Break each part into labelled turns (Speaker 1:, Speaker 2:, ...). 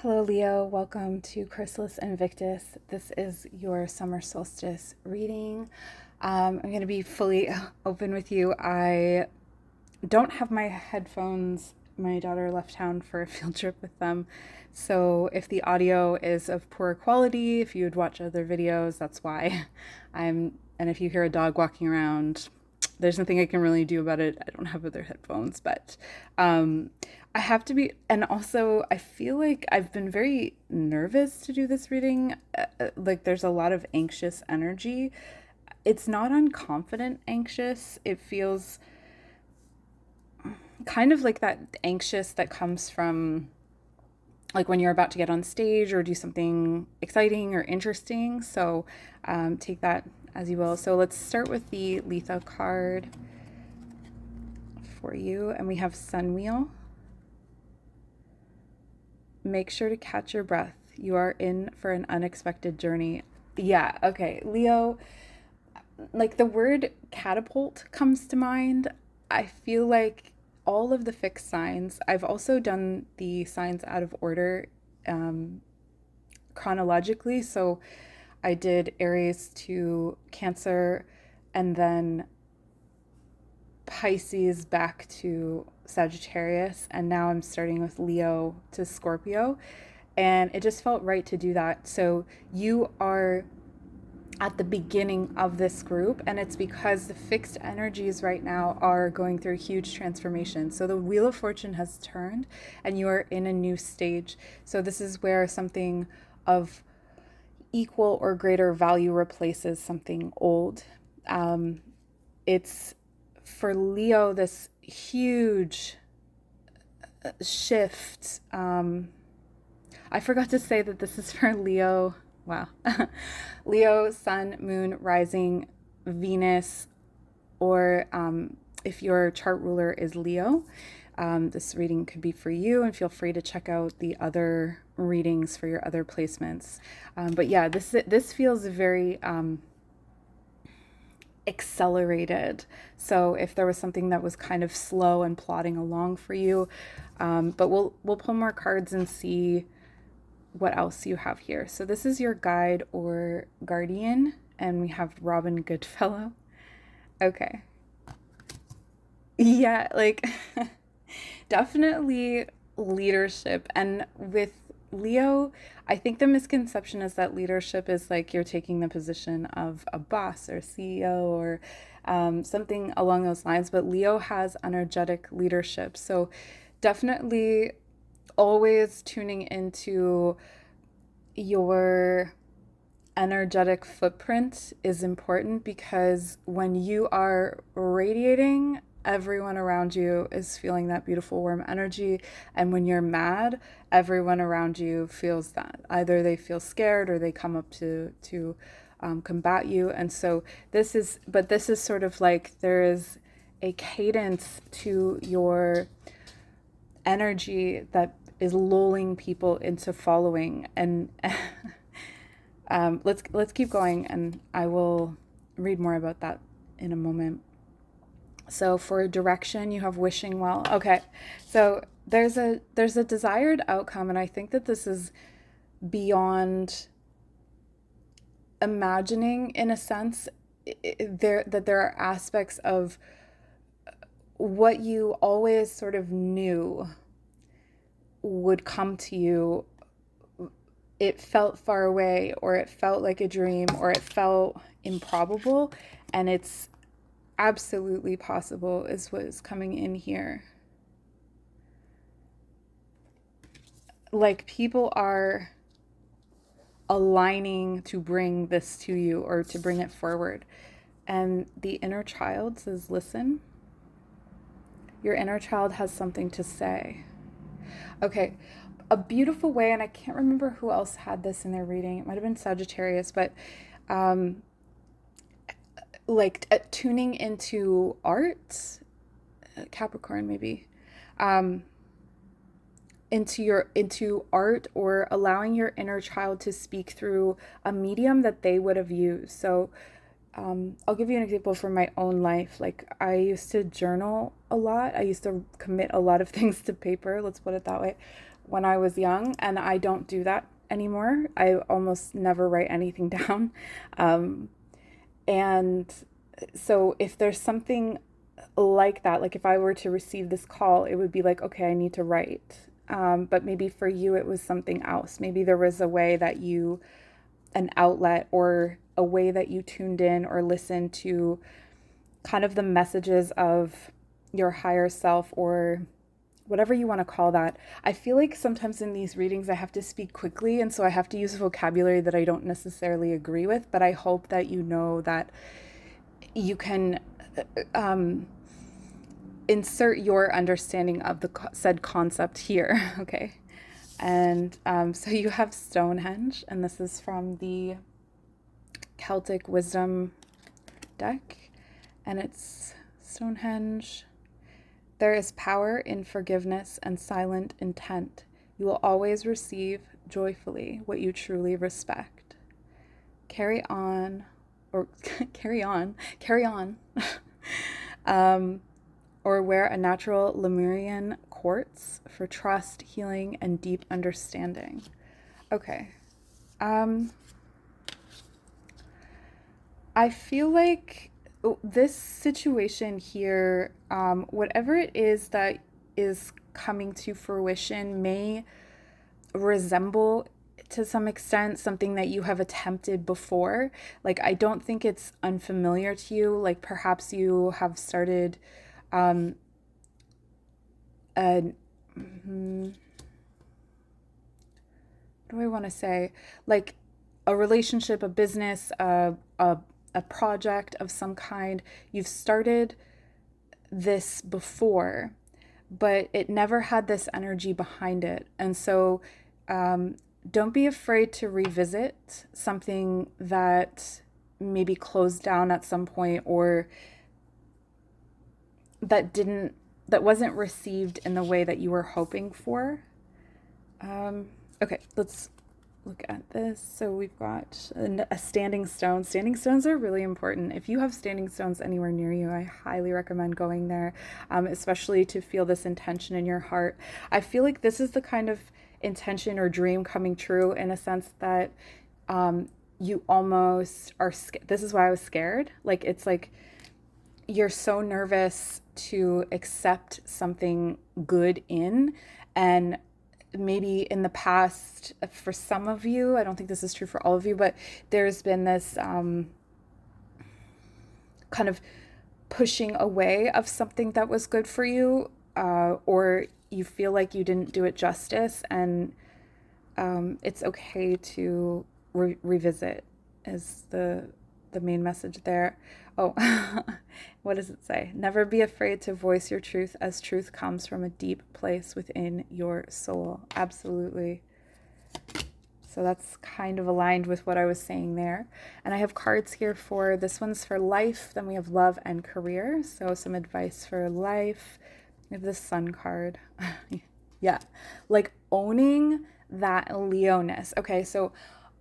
Speaker 1: Hello, Leo. Welcome to Chrysalis Invictus. This is your summer solstice reading. I'm going to be fully open with you. I don't have my headphones. My daughter left town for a field trip with them. So if the audio is of poor quality, if you would watch other videos, that's why. And if you hear a dog walking around, there's nothing I can really do about it. I don't have other headphones, but um, I have to be, and also I feel like I've been very nervous to do this reading. Like there's a lot of anxious energy. It's not unconfident anxious. It feels kind of like that anxious that comes from like when you're about to get on stage or do something exciting or interesting. So take that as you will. So let's start with the Litha card for you. And we have Sun Wheel. Make sure to catch your breath. You are in for an unexpected journey. Yeah, okay. Leo, like the word catapult comes to mind. I feel like all of the fixed signs, I've also done the signs out of order chronologically. So I did Aries to Cancer and then Pisces back to Sagittarius. And now I'm starting with Leo to Scorpio. And it just felt right to do that. So you are at the beginning of this group, and it's because the fixed energies right now are going through huge transformation. So the Wheel of Fortune has turned and you are in a new stage. So this is where something of equal or greater value replaces something old. It's for Leo this huge shift. I forgot to say that this is for Leo. Wow. Leo, Sun, Moon, Rising, Venus, or if your chart ruler is Leo, this reading could be for you, and feel free to check out the other readings for your other placements. But yeah, this feels very accelerated. So if there was something that was kind of slow and plodding along for you, but we'll pull more cards and see what else you have here. So this is your guide or guardian, and we have Robin Goodfellow. Okay. Yeah, like definitely leadership. And with Leo, I think the misconception is that leadership is like you're taking the position of a boss or CEO or something along those lines. But Leo has energetic leadership. So definitely always tuning into your energetic footprint is important, because when you are radiating, everyone around you is feeling that beautiful warm energy. And when you're mad, everyone around you feels that. Either they feel scared or they come up to combat you. And so this is sort of like there is a cadence to your energy that is lulling people into following. And let's keep going, and I will read more about that in a moment. So for direction, you have wishing well. Okay, so there's a desired outcome, and I think that this is beyond imagining, in a sense. There are aspects of what you always sort of knew would come to you. It felt far away, or it felt like a dream, or it felt improbable, and it's absolutely possible is what is coming in here. Like people are aligning to bring this to you or to bring it forward. And the inner child says, listen, your inner child has something to say. Okay, a beautiful way, and I can't remember who else had this in their reading. It might have been Sagittarius, but like tuning into art, Capricorn maybe, into art, or allowing your inner child to speak through a medium that they would have used. So I'll give you an example from my own life. Like I used to journal a lot. I used to commit a lot of things to paper. Let's put it that way. when I was young, and I don't do that anymore. I almost never write anything down. Um, and so if there's something like that, like if I were to receive this call, it would be like, okay, I need to write. But maybe for you, it was something else. Maybe there was a way that you, an outlet or a way that you tuned in or listened to kind of the messages of your higher self or whatever you want to call that. I feel like sometimes in these readings I have to speak quickly, and so I have to use vocabulary that I don't necessarily agree with, but I hope that you know that you can um, insert your understanding of the said concept here. Okay. And so you have Stonehenge, and this is from the Celtic Wisdom deck, and it's Stonehenge. There is power in forgiveness and silent intent. You will always receive joyfully what you truly respect. Carry on, or carry on. um, or wear a natural Lemurian quartz for trust, healing, and deep understanding. Okay. I feel like this situation here, whatever it is that is coming to fruition, may resemble to some extent something that you have attempted before. Like, I don't think it's unfamiliar to you. Like, perhaps you have started a, what do I want to say? Like a relationship, a business, a project of some kind. You've started this before, but it never had this energy behind it. And so don't be afraid to revisit something that maybe closed down at some point, or that wasn't received in the way that you were hoping for. Okay, let's look at this. So we've got a standing stone. Standing stones are really important. If you have standing stones anywhere near you, I highly recommend going there, especially to feel this intention in your heart. I feel like this is the kind of intention or dream coming true, in a sense that you almost are scared. This is why I was scared. Like, it's like you're so nervous to accept something good in, and maybe in the past, for some of you, I don't think this is true for all of you, but there's been this kind of pushing away of something that was good for you, or you feel like you didn't do it justice, and it's okay to revisit is the main message there. Oh, what does it say? Never be afraid to voice your truth, as truth comes from a deep place within your soul. Absolutely. So that's kind of aligned with what I was saying there. And I have cards here for, this one's for life, then we have love and career. So some advice for life. We have the Sun card. Yeah, like owning that Leo-ness. Okay, so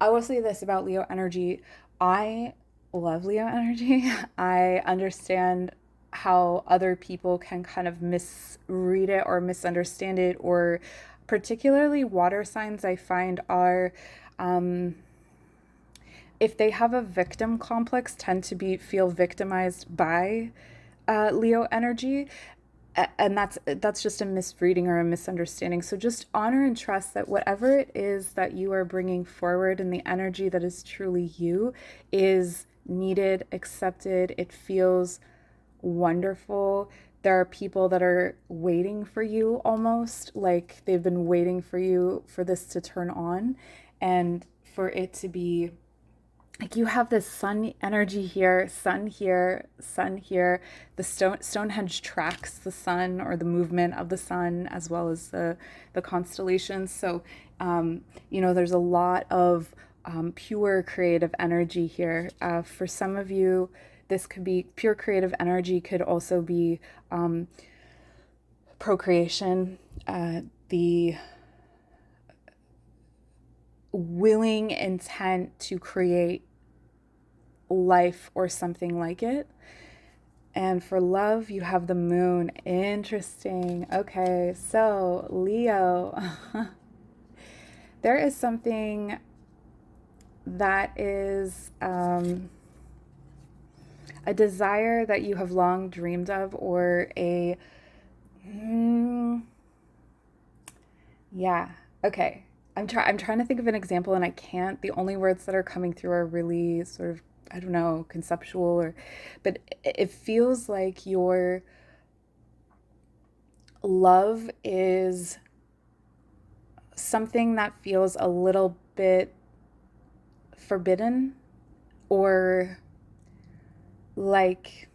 Speaker 1: I will say this about Leo energy. I love Leo energy. I understand how other people can kind of misread it or misunderstand it, or particularly water signs, I find are, if they have a victim complex, tend to feel victimized by Leo energy. And that's just a misreading or a misunderstanding. So just honor and trust that whatever it is that you are bringing forward, and the energy that is truly you, is needed, accepted. It feels wonderful. There are people that are waiting for you, almost like they've been waiting for you for this to turn on, and for it to be like you have this sun energy here, sun here, sun here. The Stonehenge tracks the sun, or the movement of the sun, as well as the constellations. So there's a lot of pure creative energy here. For some of you, this could be pure creative energy, could also be procreation, the willing intent to create life or something like it. And for love, you have the moon. Interesting. Okay, so Leo, there is something that is a desire that you have long dreamed of, or a, mm, yeah, okay. I'm trying to think of an example and I can't. The only words that are coming through are really sort of, I don't know, conceptual, or but it feels like your love is something that feels a little bit forbidden, or like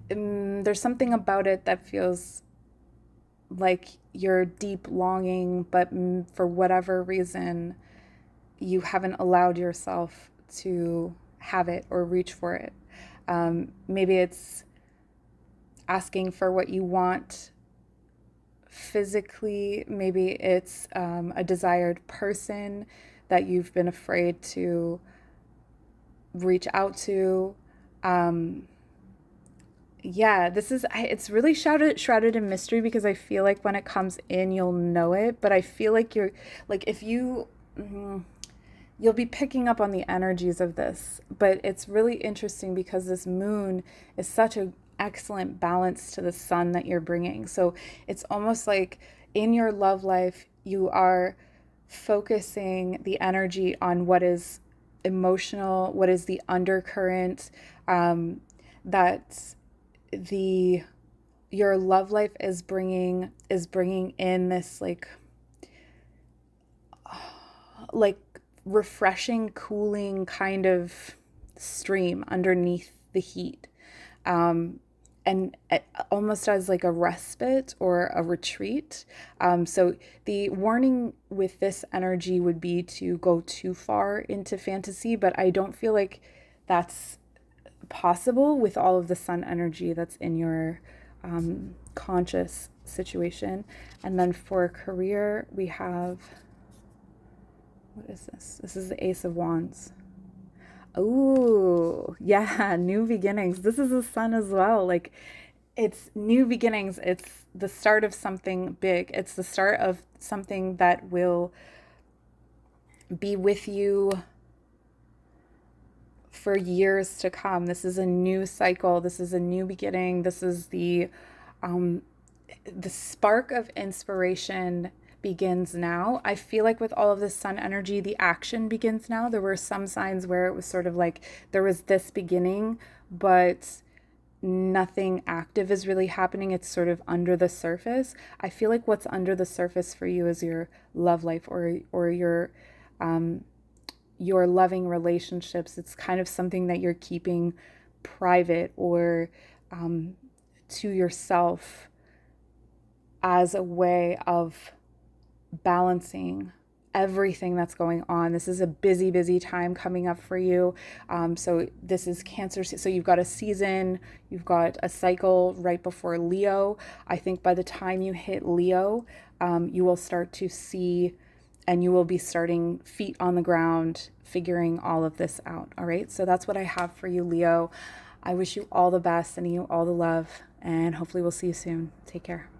Speaker 1: there's something about it that feels like your deep longing, but for whatever reason, you haven't allowed yourself to have it or reach for it. Maybe it's asking for what you want physically, maybe it's a desired person that you've been afraid to reach out to. Um, yeah, it's really shrouded in mystery, because I feel like when it comes in, you'll know it. But I feel like like if you, you'll be picking up on the energies of this. But it's really interesting because this moon is such an excellent balance to the sun that you're bringing. So it's almost like in your love life, you are focusing the energy on what is emotional, what is the undercurrent, that the your love life is bringing in this like refreshing, cooling kind of stream underneath the heat, and almost as like a respite or a retreat. So the warning with this energy would be to go too far into fantasy, but I don't feel like that's possible with all of the sun energy that's in your conscious situation. And then for career, we have, what is this? This is the Ace of Wands. Oh, yeah, new beginnings. This is the sun as well. Like, it's new beginnings. It's the start of something big. It's the start of something that will be with you for years to come. This is a new cycle. This is a new beginning. This is um, the spark of inspiration begins now. I feel like with all of this sun energy, the action begins now. There were some signs where it was sort of like there was this beginning, but nothing active is really happening. It's sort of under the surface. I feel like what's under the surface for you is your love life, or your loving relationships. It's kind of something that you're keeping private, or to yourself, as a way of balancing everything that's going on. This is a busy, busy time coming up for you. So this is Cancer. So you've got a season, you've got a cycle right before Leo. I think by the time you hit Leo, you will start to see, and you will be starting feet on the ground, figuring all of this out. All right. So that's what I have for you, Leo. I wish you all the best, and you all the love, and hopefully we'll see you soon. Take care.